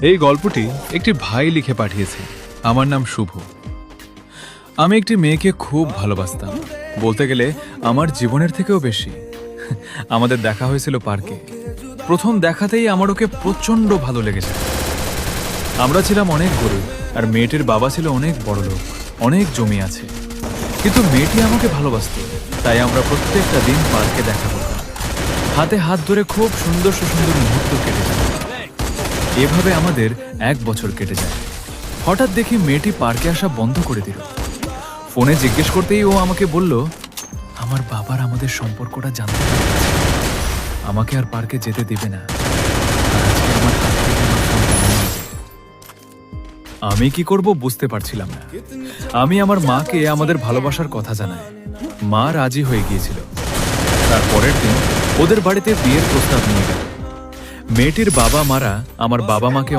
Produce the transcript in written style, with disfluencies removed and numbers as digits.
এই গল্পটি একটি ভাই লিখে পাঠিয়েছে। আমার নাম শুভ। আমি একটি মেয়েকে খুব ভালোবাসতাম, বলতে গেলে আমার জীবনের থেকেও বেশি। আমাদের দেখা হয়েছিল পার্কে। প্রথম দেখাতেই আমার ওকে প্রচন্ড ভালো লেগেছে। আমরা ছিলাম অনেক গরিব, আর মেয়েটির বাবা ছিল অনেক বড় লোক, অনেক জমি আছে। কিন্তু মেয়েটি আমাকে ভালোবাসত, তাই আমরা প্রত্যেকটা দিন পার্কে দেখা করতাম। হাতে হাত ধরে খুব সুন্দর সুন্দর মুহূর্ত কেটে যেত। এভাবে আমাদের 1 বছর কেটে যায়। হঠাৎ দেখি মেয়েটি পার্কে আসা বন্ধ করে দিল। ফোনে জিজ্ঞেস করতেই ও আমাকে বলল, আমার বাবার আমাদের সম্পর্কটা জানতে পেরেছে, আমাকে আর পার্কে যেতে দিবে না। আর আজকে আমার হাত থেকে আমার ফোনটা নিয়ে নেবে। আমি কি করব বুঝতে পারছিলাম না। আমি আমার মাকে আমাদের ভালোবাসার কথা জানাই। মা রাজি হয়ে গিয়েছিল। তার পরের দিন ওদের বাড়িতে বিয়ের প্রস্তাব নিয়ে গেল। মেয়েটির বাবা মারা আমার বাবা মাকে